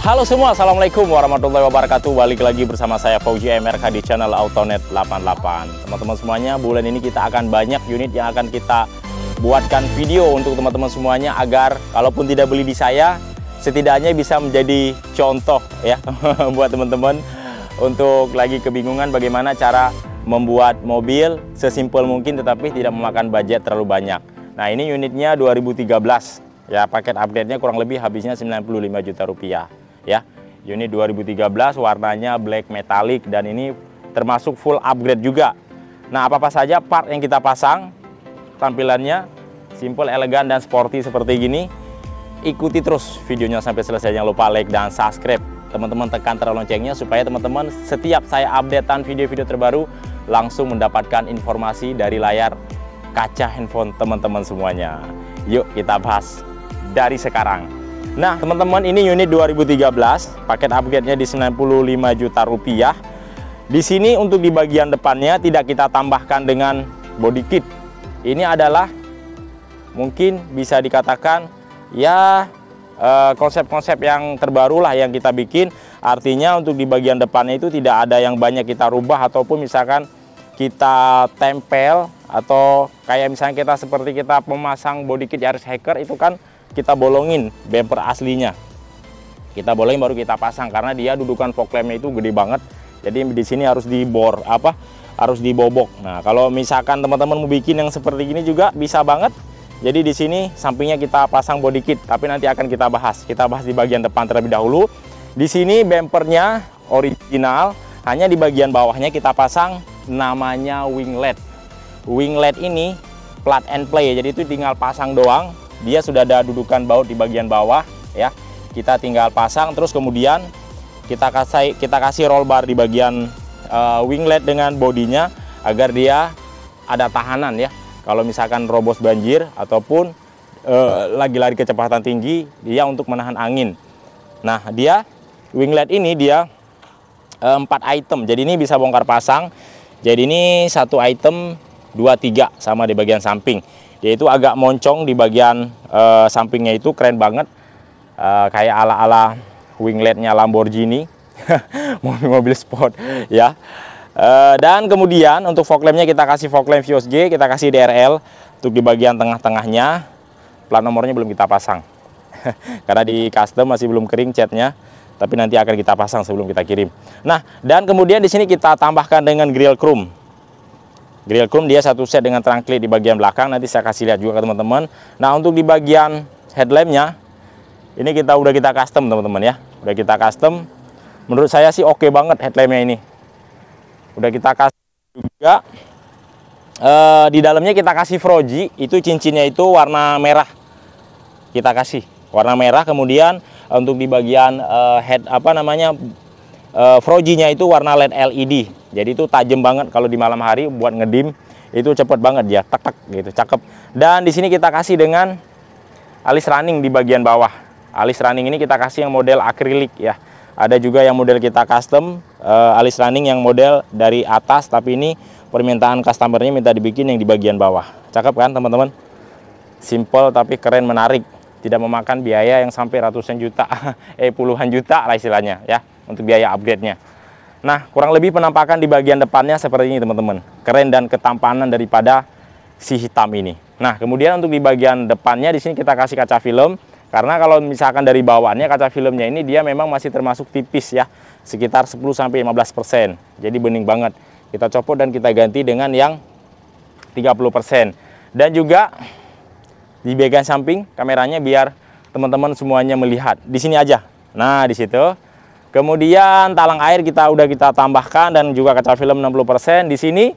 Halo semua, Assalamualaikum warahmatullahi wabarakatuh. Balik lagi bersama saya Fauzi MRK di channel Autonet 88. Teman-teman semuanya, bulan ini kita akan banyak unit yang akan kita buatkan video untuk teman-teman semuanya, agar kalaupun tidak beli di saya, setidaknya bisa menjadi contoh ya buat teman-teman untuk lagi kebingungan bagaimana cara membuat mobil sesimpel mungkin tetapi tidak memakan budget terlalu banyak. Nah, ini unitnya 2013 ya, paket update-nya kurang lebih habisnya 95 juta rupiah ya. Unit 2013, warnanya black metallic, dan ini termasuk full upgrade juga. Nah, apa-apa saja part yang kita pasang, tampilannya simple, elegan, dan sporty seperti gini. Ikuti terus videonya sampai selesai, jangan lupa like dan subscribe. Teman-teman tekan tanda loncengnya supaya teman-teman setiap saya updatean video-video terbaru langsung mendapatkan informasi dari layar kaca handphone teman-teman semuanya. Yuk kita bahas dari sekarang. Nah teman-teman, ini unit 2013, paket upgrade-nya di 95 juta rupiah. Di sini untuk di bagian depannya tidak kita tambahkan dengan body kit. Ini adalah mungkin bisa dikatakan ya konsep-konsep yang terbaru lah yang kita bikin. Artinya untuk di bagian depannya itu tidak ada yang banyak kita rubah, ataupun misalkan kita tempel, atau kayak misalnya kita seperti kita memasang body kit Yaris Hacker itu kan kita bolongin bumper aslinya, kita bolongin baru kita pasang, karena dia dudukan fog lampnya itu gede banget. Jadi di sini harus dibor harus dibobok. Nah, kalau misalkan teman-teman mau bikin yang seperti ini juga bisa banget. Jadi di sini sampingnya kita pasang body kit, tapi nanti akan kita bahas. Kita bahas di bagian depan terlebih dahulu. Di sini bumpernya original, hanya di bagian bawahnya kita pasang namanya wing LED. Wing LED ini plug and play, jadi itu tinggal pasang doang. Dia sudah ada dudukan baut di bagian bawah ya. Kita tinggal pasang, terus kemudian kita kasih roll bar di bagian wing LED dengan bodinya, agar dia ada tahanan ya. Kalau misalkan robos banjir ataupun lagi lari kecepatan tinggi, dia untuk menahan angin. Nah, dia wing LED ini dia 4 item. Jadi ini bisa bongkar pasang. Jadi ini satu item 2, 3 sama di bagian samping. Yaitu agak moncong di bagian sampingnya, itu keren banget. Kayak ala-ala wing LED-nya Lamborghini. Mobil sport ya. Dan kemudian untuk fog lamp-nya kita kasih fog lamp Vios G, kita kasih DRL. Untuk di bagian tengah-tengahnya plat nomornya belum kita pasang karena di custom masih belum kering catnya, tapi nanti akan kita pasang sebelum kita kirim. Nah, dan kemudian di sini kita tambahkan dengan grill chrome. Grill chrome dia satu set dengan trunk lid di bagian belakang, nanti saya kasih lihat juga ke teman-teman. Nah, untuk di bagian headlamp-nya ini udah kita custom teman-teman ya. Udah kita custom. Menurut saya sih oke banget headlamp-nya ini. Udah kita kasih juga di dalamnya kita kasih froji, itu cincinnya itu warna merah. Kita kasih warna merah, kemudian untuk di bagian head frojinya itu warna LED LED. Jadi itu tajam banget kalau di malam hari buat ngedim, itu cepet banget dia, tek gitu, cakep. Dan di sini kita kasih dengan alis running di bagian bawah. Alis running ini kita kasih yang model akrilik ya. Ada juga yang model kita custom alis running yang model dari atas, tapi ini permintaan customernya minta dibikin yang di bagian bawah. Cakep kan teman-teman? Simple tapi keren, menarik, tidak memakan biaya yang sampai ratusan juta puluhan juta lah istilahnya ya untuk biaya upgrade-nya. Nah, kurang lebih penampakan di bagian depannya seperti ini teman-teman. Keren dan ketampanan daripada si hitam ini. Nah, kemudian untuk di bagian depannya di sini kita kasih kaca film. Karena kalau misalkan dari bawaannya kaca filmnya ini dia memang masih termasuk tipis ya, sekitar 10-15%. Jadi bening banget. Kita copot dan kita ganti dengan yang 30%. Dan juga di bagian samping kameranya biar teman-teman semuanya melihat. Di sini aja. Nah, di situ. Kemudian talang air udah kita tambahkan, dan juga kaca film 60%. Di sini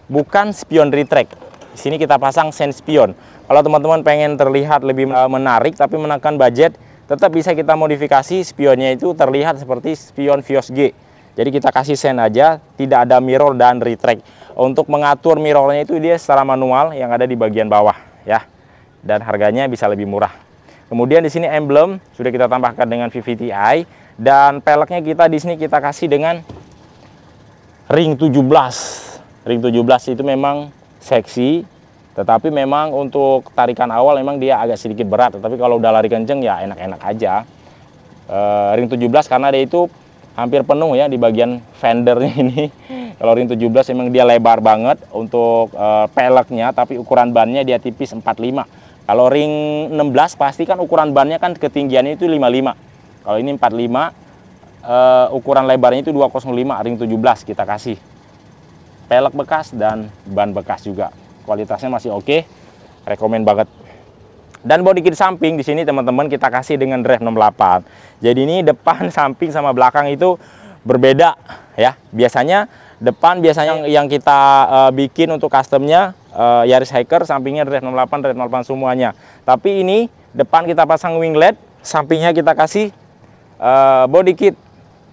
bukan spion retract. Di sini kita pasang sen spion. Kalau teman-teman pengen terlihat lebih menarik tapi menekan budget, tetap bisa kita modifikasi spionnya itu terlihat seperti spion Vios G. Jadi kita kasih sen aja, tidak ada mirror dan retract. Untuk mengatur mirrornya itu dia secara manual yang ada di bagian bawah ya. Dan harganya bisa lebih murah. Kemudian di sini emblem sudah kita tambahkan dengan VVTi, dan peleknya di sini kita kasih dengan ring 17. Ring 17 itu memang seksi, tetapi memang untuk tarikan awal memang dia agak sedikit berat, tetapi kalau udah lari kenceng ya enak-enak aja. ring 17 karena dia itu hampir penuh ya di bagian fendernya ini. Kalau ring 17 memang dia lebar banget untuk peleknya, tapi ukuran bannya dia tipis 45. Kalau ring 16 pasti kan ukuran bannya kan ketinggiannya itu 55. Kalau ini 45, ukuran lebarnya itu 205, ring 17 kita kasih. Pelek bekas dan ban bekas juga. Kualitasnya masih oke, rekomen banget. Dan body kit samping di sini teman-teman kita kasih dengan drive 68. Jadi ini depan, samping sama belakang itu berbeda ya. Biasanya depan yang kita bikin untuk customnya Yaris Hiker, sampingnya drive 68 semuanya. Tapi ini depan kita pasang wing LED, sampingnya kita kasih body kit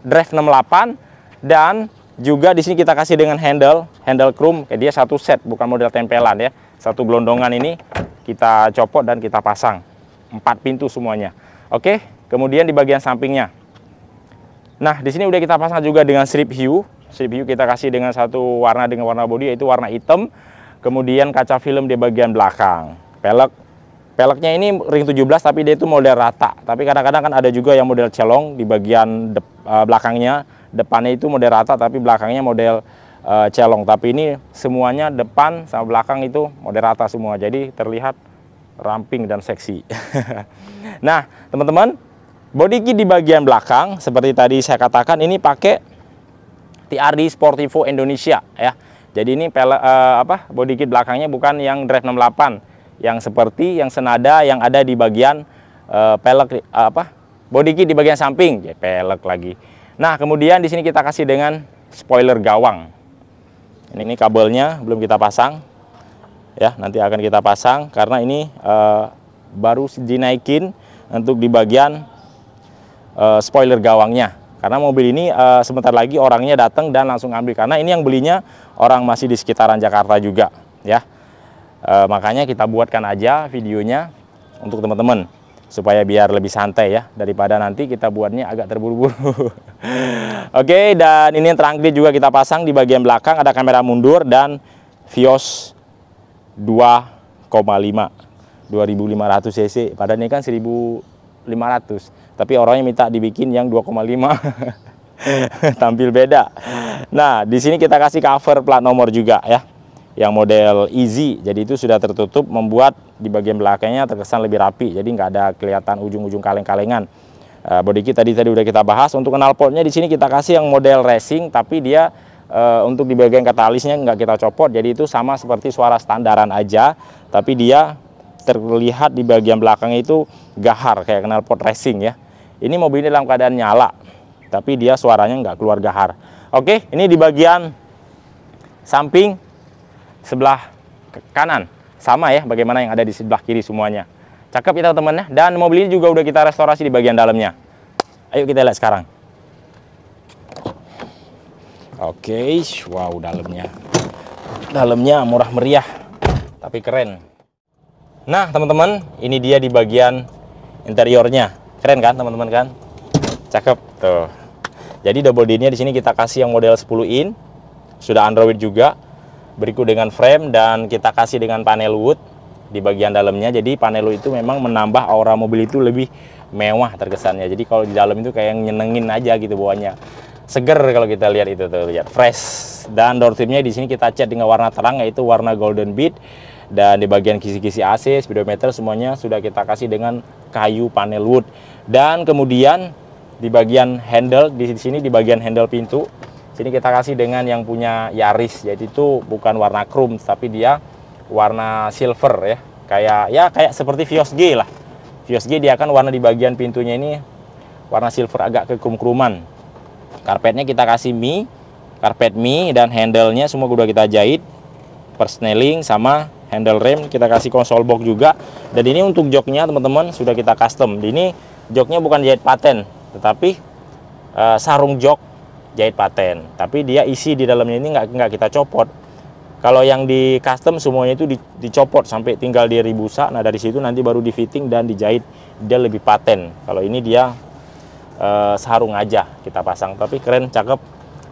drive 68 dan juga di sini kita kasih dengan handle chrome. Kayak dia satu set, bukan model tempelan ya. Satu gelondongan ini kita copot dan kita pasang 4 pintu semuanya. Oke, kemudian di bagian sampingnya. Nah, di sini udah kita pasang juga dengan strip hue. Strip hue kita kasih dengan satu warna dengan warna bodi yaitu warna hitam. Kemudian kaca film di bagian belakang. Peleknya ini ring 17 tapi dia itu model rata. Tapi kadang-kadang kan ada juga yang model celong di bagian belakangnya. Depannya itu model rata tapi belakangnya model celong. Tapi ini semuanya depan sama belakang itu model rata semua. Jadi terlihat ramping dan seksi. Nah, teman-teman, body kit di bagian belakang seperti tadi saya katakan ini pakai TRD Sportivo Indonesia ya. Jadi ini body kit belakangnya bukan yang drive 68 yang seperti yang senada yang ada di bagian body kit di bagian samping. Ya, pelek lagi. Nah, kemudian di sini kita kasih dengan spoiler gawang. Ini kabelnya belum kita pasang. Ya, nanti akan kita pasang karena ini baru dinaikin untuk di bagian spoiler gawangnya. Karena mobil ini sebentar lagi orangnya datang dan langsung ambil. Karena ini yang belinya orang masih di sekitaran Jakarta juga, ya. Makanya kita buatkan aja videonya untuk teman-teman supaya biar lebih santai ya daripada nanti kita buatnya agak terburu-buru. Oke, dan ini yang terangkit juga kita pasang di bagian belakang ada kamera mundur dan Vios 2,5 2500 cc. Padahal ini kan 1500. Tapi orangnya minta dibikin yang 2,5. Tampil beda. Nah, di sini kita kasih cover plat nomor juga ya. Yang model easy, jadi itu sudah tertutup, membuat di bagian belakangnya terkesan lebih rapi, jadi nggak ada kelihatan ujung-ujung kaleng-kalengan. Body kit tadi udah kita bahas. Untuk knalpotnya di sini kita kasih yang model racing, tapi dia untuk di bagian katalisnya nggak kita copot, jadi itu sama seperti suara standaran aja, tapi dia terlihat di bagian belakangnya itu gahar kayak knalpot racing ya. Ini mobil ini dalam keadaan nyala, tapi dia suaranya nggak keluar gahar. Oke, ini di bagian samping sebelah kanan sama ya bagaimana yang ada di sebelah kiri semuanya. Cakep ya teman-teman ya. Dan mobil ini juga udah kita restorasi di bagian dalamnya. Ayo kita lihat sekarang. Oke, wow, dalamnya murah meriah tapi keren. Nah teman-teman, ini dia di bagian interiornya. Keren kan teman-teman kan? Cakep tuh. Jadi double D-nya di sini kita kasih yang model 10 in, sudah Android juga. Berikut dengan frame dan kita kasih dengan panel wood di bagian dalamnya. Jadi panel wood itu memang menambah aura mobil itu lebih mewah terkesannya. Jadi kalau di dalam itu kayak nyenengin aja gitu bawahnya. Seger kalau kita lihat itu tuh, lihat fresh. Dan door trimnya di sini kita cat dengan warna terang yaitu warna golden bead. Dan di bagian kisi-kisi AC, speedometer semuanya sudah kita kasih dengan kayu panel wood. Dan kemudian di bagian handle di sini di bagian handle pintu sini kita kasih dengan yang punya Yaris, jadi itu bukan warna chrome tapi dia warna silver ya. Kayak seperti Vios G lah. Vios G dia kan warna di bagian pintunya ini warna silver agak kekrum-kruman. Karpetnya kita kasih karpet mie dan handle-nya semua udah kita jahit. Persneling sama handle rem kita kasih konsol box juga. Dan ini untuk joknya teman-teman sudah kita custom. Ini joknya bukan jahit paten, tetapi sarung jok jahit paten, tapi dia isi di dalamnya ini nggak kita copot. Kalau yang di custom semuanya itu dicopot sampai tinggal di ribusa. Nah dari situ nanti baru di fitting dan dijahit, dia lebih paten. Kalau ini dia sarung aja kita pasang, tapi keren, cakep.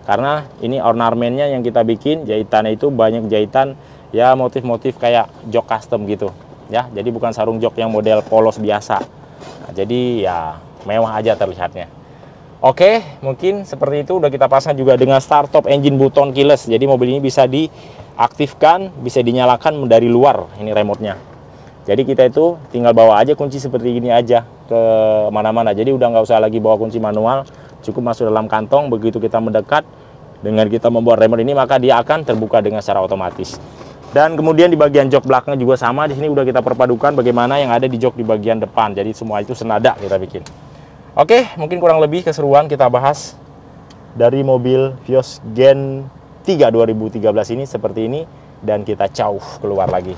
Karena ini ornamennya yang kita bikin jahitannya itu banyak jahitan ya motif-motif kayak jok custom gitu ya. Jadi bukan sarung jok yang model polos biasa. Nah, jadi ya mewah aja terlihatnya. Oke, mungkin seperti itu. Udah kita pasang juga dengan start top engine button keyless. Jadi mobil ini bisa diaktifkan, bisa dinyalakan dari luar ini remote-nya. Jadi kita itu tinggal bawa aja kunci seperti ini aja ke mana-mana. Jadi udah nggak usah lagi bawa kunci manual, cukup masuk dalam kantong. Begitu kita mendekat, dengan kita membawa remote ini, maka dia akan terbuka dengan secara otomatis. Dan kemudian di bagian jok belakang juga sama. Di sini udah kita perpadukan bagaimana yang ada di jok di bagian depan. Jadi semua itu senada kita bikin. Oke, mungkin kurang lebih keseruan kita bahas dari mobil Vios Gen 3 2013 ini seperti ini, dan kita jauh keluar lagi.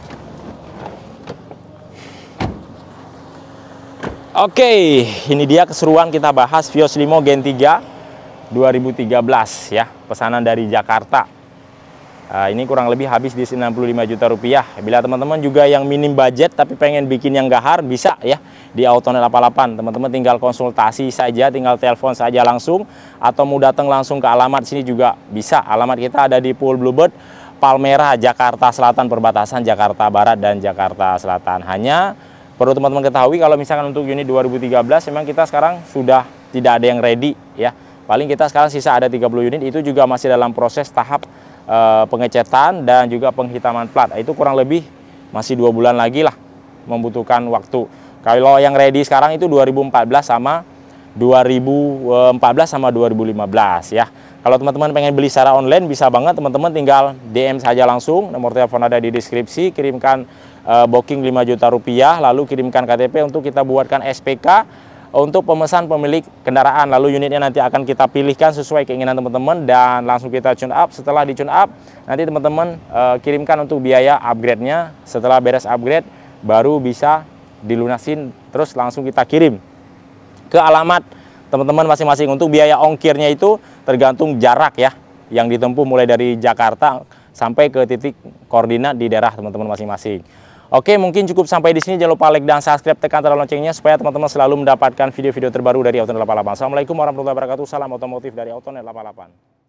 Oke, ini dia keseruan kita bahas Vios Limo Gen 3 2013 ya, pesanan dari Jakarta. Ini kurang lebih habis di 95 juta rupiah. Bila teman-teman juga yang minim budget tapi pengen bikin yang gahar, bisa ya di Autonet 88. Teman-teman tinggal konsultasi saja, tinggal telepon saja langsung, atau mau datang langsung ke alamat sini juga bisa. Alamat kita ada di Pool Bluebird, Palmerah, Jakarta Selatan, perbatasan Jakarta Barat dan Jakarta Selatan. Hanya perlu teman-teman ketahui kalau misalkan untuk unit 2013 memang kita sekarang sudah tidak ada yang ready ya. Paling kita sekarang sisa ada 30 unit, itu juga masih dalam proses tahap pengecetan dan juga penghitaman plat. Itu kurang lebih masih 2 bulan lagi lah membutuhkan waktu. Kalau yang ready sekarang itu 2014 sama 2015 ya. Kalau teman-teman pengen beli secara online bisa banget, teman-teman tinggal DM saja langsung, nomor telepon ada di deskripsi, kirimkan booking 5 juta rupiah, lalu kirimkan KTP untuk kita buatkan SPK untuk pemesan pemilik kendaraan. Lalu unitnya nanti akan kita pilihkan sesuai keinginan teman-teman dan langsung kita tune up. Setelah di tune up, nanti teman-teman kirimkan untuk biaya upgrade-nya. Setelah beres upgrade, baru bisa dilunasin, terus langsung kita kirim ke alamat teman-teman masing-masing. Untuk biaya ongkirnya itu tergantung jarak ya, yang ditempuh mulai dari Jakarta sampai ke titik koordinat di daerah teman-teman masing-masing. Oke, mungkin cukup sampai di sini. Jangan lupa like dan subscribe, tekan tanda loncengnya supaya teman-teman selalu mendapatkan video-video terbaru dari Autonet 88. Assalamualaikum warahmatullahi wabarakatuh. Salam otomotif dari Autonet 88.